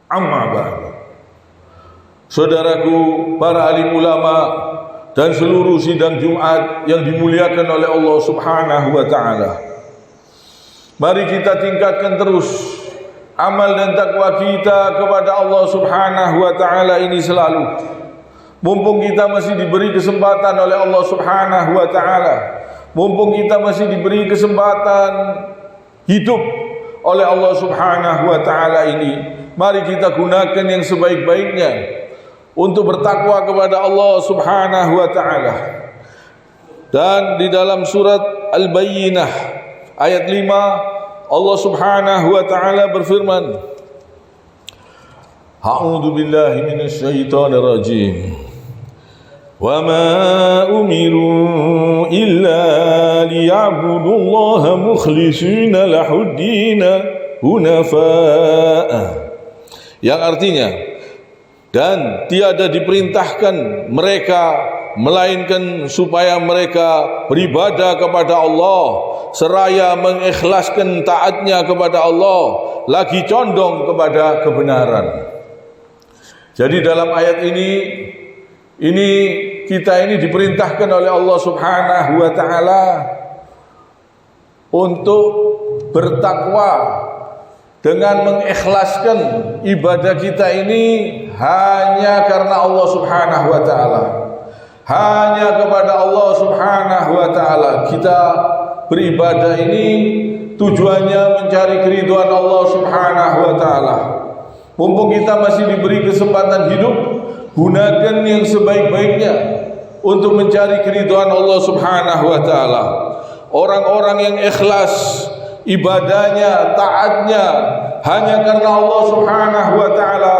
Amma ba'd. Saudaraku, para alim ulama dan seluruh sidang Jumat yang dimuliakan oleh Allah Subhanahu wa taala. Mari kita tingkatkan terus amal dan takwa kita kepada Allah Subhanahu wa taala ini selalu. Mumpung kita masih diberi kesempatan oleh Allah Subhanahu wa taala, mumpung kita masih diberi kesempatan hidup oleh Allah Subhanahu wa taala ini, mari kita gunakan yang sebaik-baiknya untuk bertakwa kepada Allah Subhanahu wa taala. Dan di dalam surat Al-Bayyinah ayat 5 Allah Subhanahu wa taala berfirman, A'udzu billahi minasyaitonir rajim. Wa ma umiru illa liya'budullaha mukhlishina lahud-din hunafa'a. Yang artinya, dan tiada diperintahkan mereka melainkan supaya mereka beribadah kepada Allah seraya mengikhlaskan taatnya kepada Allah, lagi condong kepada kebenaran. Jadi dalam ayat ini kita diperintahkan oleh Allah Subhanahu wa taala untuk bertakwa dengan mengikhlaskan ibadah kita ini hanya karena Allah Subhanahu wa taala. Hanya kepada Allah Subhanahu wa taala kita beribadah ini, tujuannya mencari keridhaan Allah Subhanahu wa taala. Mumpung kita masih diberi kesempatan hidup, gunakan yang sebaik-baiknya untuk mencari keridhaan Allah Subhanahu wa taala. Orang-orang yang ikhlas ibadahnya, taatnya hanya karena Allah Subhanahu wa taala,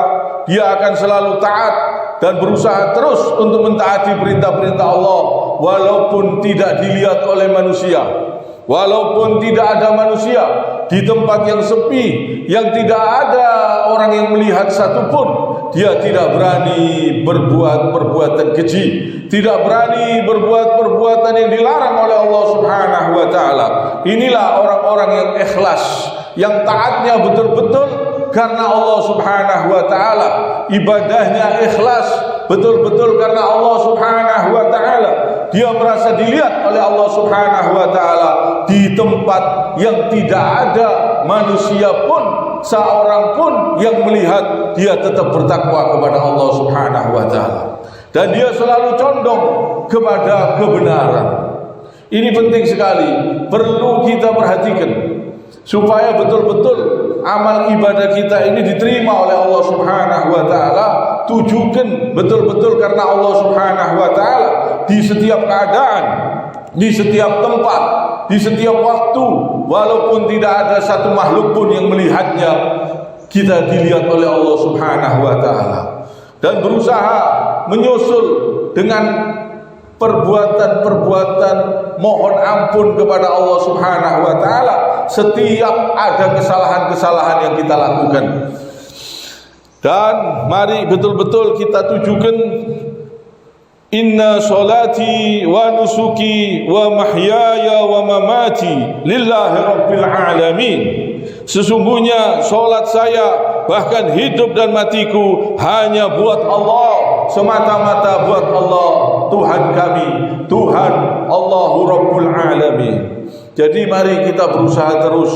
dia akan selalu taat dan berusaha terus untuk mentaati perintah-perintah Allah walaupun tidak dilihat oleh manusia, walaupun tidak ada manusia, di tempat yang sepi yang tidak ada orang yang melihat satupun, dia tidak berani berbuat perbuatan keji, tidak berani berbuat perbuatan yang dilarang oleh Allah Subhanahu wa taala. Inilah orang-orang yang ikhlas, yang taatnya betul-betul karena Allah Subhanahu wa taala, ibadahnya ikhlas betul-betul karena Allah Subhanahu wa taala. Dia merasa dilihat oleh Allah Subhanahu wa taala di tempat yang tidak ada manusia pun, seorang pun yang melihat, dia tetap bertakwa kepada Allah Subhanahu wa taala. Dan dia selalu condong kepada kebenaran. Ini penting sekali, perlu kita perhatikan supaya betul-betul amal ibadah kita ini diterima oleh Allah Subhanahu wa taala. Tujukan betul-betul karena Allah Subhanahu wa taala di setiap keadaan, di setiap tempat, di setiap waktu, walaupun tidak ada satu makhluk pun yang melihatnya, kita dilihat oleh Allah Subhanahu wa taala. Dan berusaha menyusul dengan perbuatan-perbuatan mohon ampun kepada Allah Subhanahu wa taala setiap ada kesalahan-kesalahan yang kita lakukan. Dan mari betul-betul kita tujukan, inna sholati wa nusuki wa mahyaya wa mamati lillahi rabbil alamin. Sesungguhnya solat saya, bahkan hidup dan matiku hanya buat Allah, semata-mata buat Allah, Tuhan kami, Tuhan Allahu Rabbul Alamin. Jadi mari kita berusaha terus.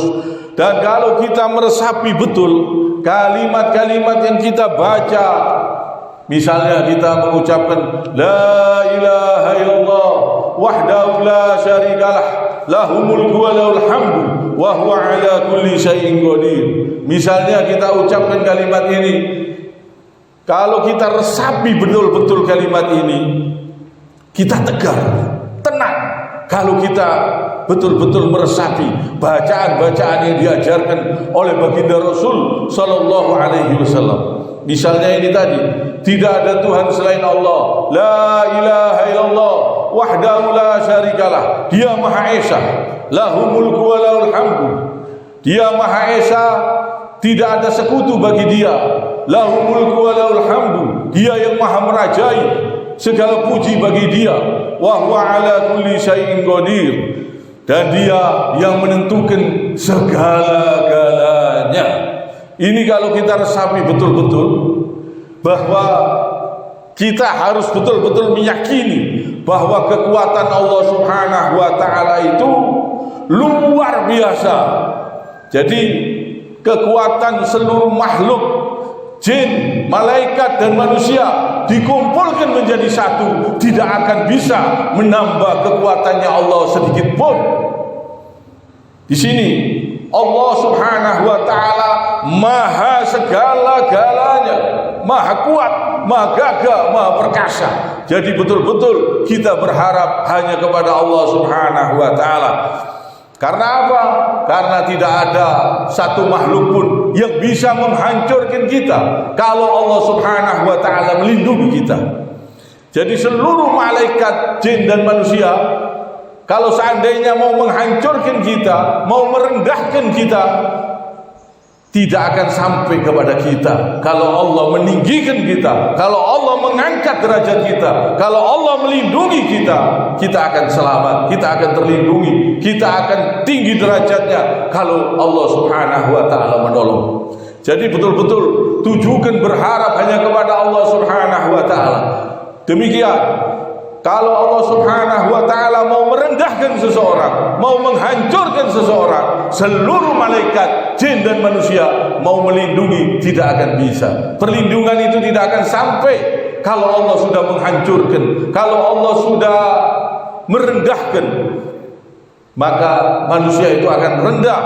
Dan kalau kita meresapi betul kalimat-kalimat yang kita baca, misalnya kita mengucapkan la ilaha illallah wahdahu la syarikalah lahul mulku wa lahul hamdu wa huwa ala kulli syai'in qadir. Misalnya kita ucapkan kalimat ini, kalau kita resapi betul-betul kalimat ini, kita tegar, tenang. Kalau kita betul-betul meresapi bacaan-bacaan yang diajarkan oleh baginda Rasul sallallahu alaihi wasallam. Misalnya ini tadi, tidak ada Tuhan selain Allah, la ilaha illallah wahdahu la syarikalah, dia Maha Esa, lahul mulku wa lahul hamdu, dia Maha Esa, tidak ada sekutu bagi dia, lahul mulku wa lahul hamdu, dia yang Maha merajai, segala puji bagi dia, wa huwa ala kulli syai'in qadir, dan dia yang menentukan segala-galanya. Ini kalau kita resapi betul-betul bahwa kita harus betul-betul meyakini bahwa kekuatan Allah Subhanahu wa taala itu luar biasa. Jadi kekuatan seluruh makhluk, jin, malaikat dan manusia dikumpulkan menjadi satu, tidak akan bisa menambah kekuatannya Allah sedikit pun. Di sini Allah Subhanahu wa taala maha segala-galanya, maha kuat, maha gagah, maha perkasa. Jadi betul-betul kita berharap hanya kepada Allah Subhanahu wa taala. Karena apa? Karena tidak ada satu makhluk pun yang bisa menghancurkan kita kalau Allah Subhanahu wa taala melindungi kita. Jadi seluruh malaikat, jin dan manusia kalau seandainya mau menghancurkan kita, mau merendahkan kita, tidak akan sampai kepada kita. Kalau Allah meninggikan kita, kalau Allah mengangkat derajat kita, kalau Allah melindungi kita, kita akan selamat, kita akan terlindungi, kita akan tinggi derajatnya kalau Allah Subhanahu wa taala menolong. Jadi betul-betul tujukan berharap hanya kepada Allah Subhanahu wa taala. Demikian kalau Allah Subhanahu wa taala mau merendahkan seseorang, mau menghancurkan seseorang, seluruh malaikat, jin dan manusia mau melindungi tidak akan bisa. Perlindungan itu tidak akan sampai kalau Allah sudah menghancurkan, kalau Allah sudah merendahkan, maka manusia itu akan rendah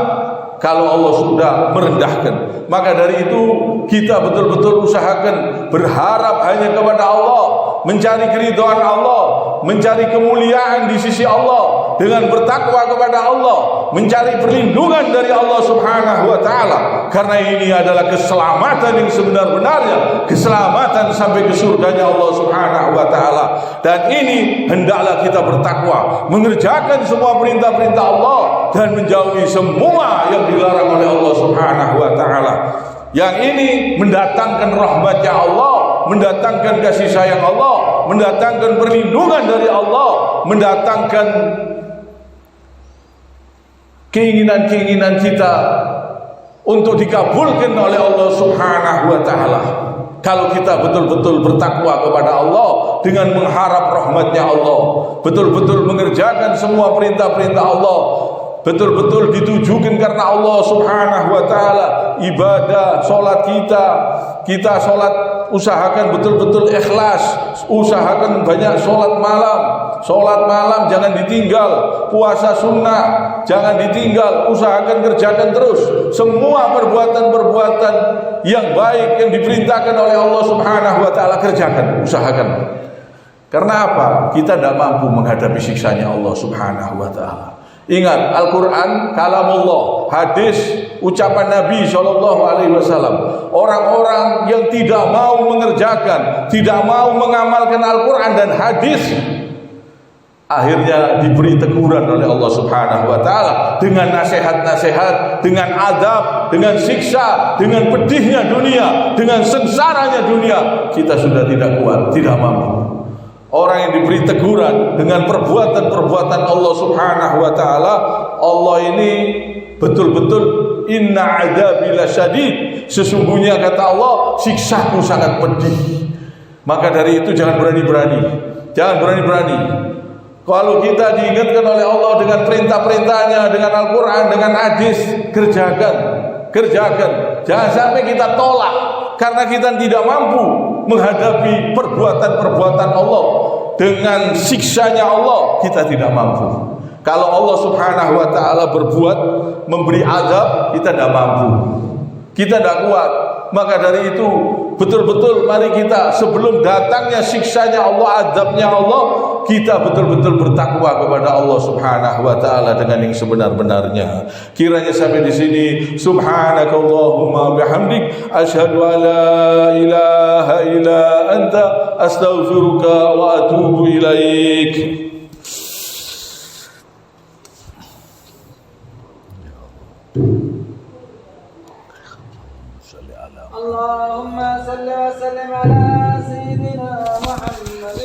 kalau Allah sudah merendahkan. Maka dari itu kita betul-betul usahakan berharap hanya kepada Allah, mencari keridhaan Allah, mencari kemuliaan di sisi Allah dengan bertakwa kepada Allah, mencari perlindungan dari Allah Subhanahu wa taala. Karena ini adalah keselamatan yang sebenar-benarnya, keselamatan sampai ke surganya Allah Subhanahu wa taala. Dan ini hendaklah kita bertakwa, mengerjakan semua perintah-perintah Allah dan menjauhi semua yang dilarang oleh Allah Subhanahu wa taala. Yang ini mendatangkan rahmatnya Allah, mendatangkan kasih sayang Allah, mendatangkan perlindungan dari Allah, mendatangkan keinginan-keinginan kita untuk dikabulkan oleh Allah Subhanahu wa taala. Kalau kita betul-betul bertakwa kepada Allah dengan mengharap rahmatnya Allah, betul-betul mengerjakan semua perintah-perintah Allah, betul-betul ditujukan karena Allah Subhanahu wa taala. Ibadah salat kita salat usahakan betul-betul ikhlas, usahakan banyak salat malam jangan ditinggal, puasa sunnah jangan ditinggal, usahakan kerjakan terus semua perbuatan-perbuatan yang baik yang diperintahkan oleh Allah Subhanahu wa taala, kerjakan, usahakan. Karena apa? Kita tidak mampu menghadapi siksanya Allah Subhanahu wa taala. Ingat, Al-Quran kalamullah, hadis ucapan Nabi SAW. Orang-orang yang tidak mau mengerjakan, tidak mau mengamalkan Al-Quran dan hadis, akhirnya diberi teguran oleh Allah Subhanahu wa taala dengan nasihat-nasihat, dengan adab, dengan siksa, dengan pedihnya dunia, dengan sengsaranya dunia. Kita sudah tidak kuat, tidak mampu. Orang yang diberi teguran dengan perbuatan-perbuatan Allah Subhanahu wa taala, Allah ini betul-betul inna adzabi lasyadid, sesungguhnya kata Allah siksaku sangat pedih. Maka dari itu jangan berani-berani. Kalau kita diingatkan oleh Allah dengan perintah-perintahnya, dengan Al-Quran, dengan hadis, kerjakan. Jangan sampai kita tolak karena kita tidak mampu menghadapi perbuatan-perbuatan Allah. Dengan siksanya Allah kita tidak mampu. Kalau Allah Subhanahu wa taala berbuat memberi azab, kita tidak mampu, kita tidak kuat. Maka dari itu betul-betul mari kita sebelum datangnya siksanya Allah, azabnya Allah, kita betul-betul bertakwa kepada Allah Subhanahu wa taala dengan yang sebenar-benarnya. Kiranya sampai di sini. Subhanakallahumma bihamdik asyhadu an la ilaha illa anta astaghfiruka wa atubu ilaik. اللهم صل وسلم على سيدنا محمد